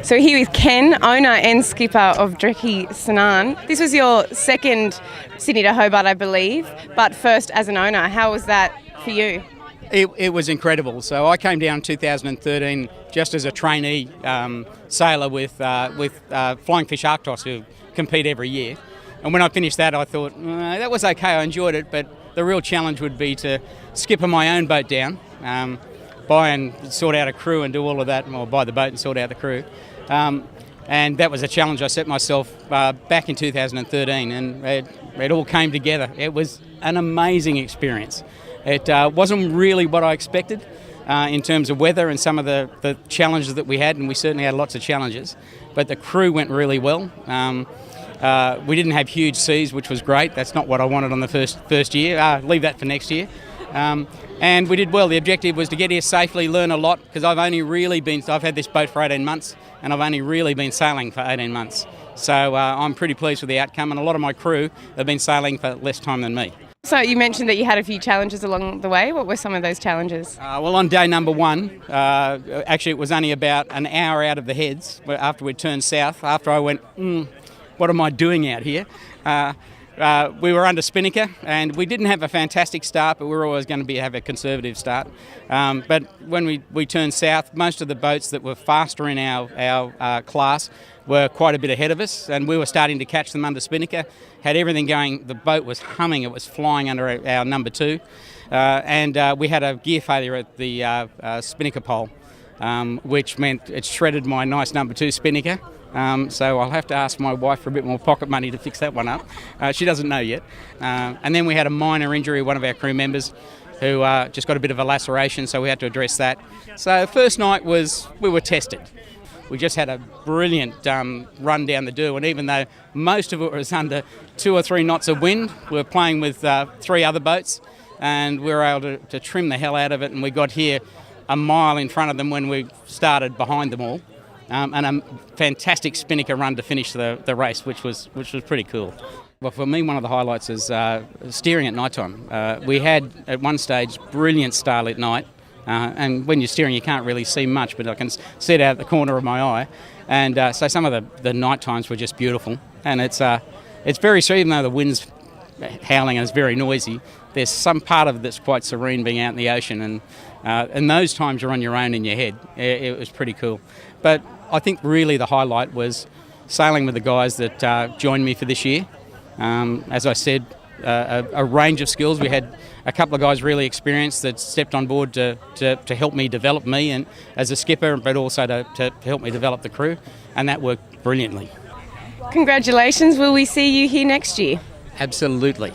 So here with Ken, owner and skipper of Dreki Sunnan. This was your second Sydney to Hobart, I believe, but first as an owner. How was that for you? It was incredible. So I came down in 2013 just as a trainee sailor with Flying Fish Arctos, who compete every year. And when I finished that, I thought, that was okay, I enjoyed it, but the real challenge would be to skipper my own boat down, buy and sort out a crew and do all of that, or buy the boat and sort out the crew. And that was a challenge I set myself back in 2013, and it all came together. It was an amazing experience. It wasn't really what I expected in terms of weather and some of the challenges that we had, and we certainly had lots of challenges, but the crew went really well. We didn't have huge seas, which was great. That's not what I wanted on the first year. Leave that for next year. And we did well. The objective was to get here safely, learn a lot, because I've had this boat for 18 months, and I've only really been sailing for 18 months. So I'm pretty pleased with the outcome, and a lot of my crew have been sailing for less time than me. So you mentioned that you had a few challenges along the way. What were some of those challenges? Well, on day number one, actually it was only about an hour out of the heads after we turned south, after I went, what am I doing out here? We were under spinnaker, and we didn't have a fantastic start, but we were always going to have a conservative start. But when we turned south, most of the boats that were faster in our class were quite a bit ahead of us, and we were starting to catch them under spinnaker. Had everything going. The boat was humming. It was flying under our number two, and we had a gear failure at the spinnaker pole, which meant it shredded my nice number two spinnaker. So I'll have to ask my wife for a bit more pocket money to fix that one up. She doesn't know yet. And then we had a minor injury, one of our crew members, who just got a bit of a laceration, so we had to address that. So first night we were tested. We just had a brilliant run down the Doo, and even though most of it was under 2 or 3 knots of wind, we were playing with 3 other boats, and we were able to trim the hell out of it, and we got here a mile in front of them when we started behind them all. And a fantastic spinnaker run to finish the race, which was pretty cool. Well, for me, one of the highlights is steering at night time. We had, at one stage, brilliant starlit night, and when you're steering you can't really see much, but I can see it out of the corner of my eye. And so some of the night times were just beautiful. And it's very sweet, even though the wind's howling and it's very noisy, there's some part of it that's quite serene being out in the ocean, and those times you're on your own in your head. It was pretty cool. But I think really the highlight was sailing with the guys that joined me for this year. As I said, a range of skills. We had a couple of guys really experienced that stepped on board to help me develop me and as a skipper, but also to help me develop the crew, and that worked brilliantly. Congratulations. Will we see you here next year? Absolutely.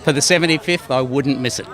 For the 75th, I wouldn't miss it.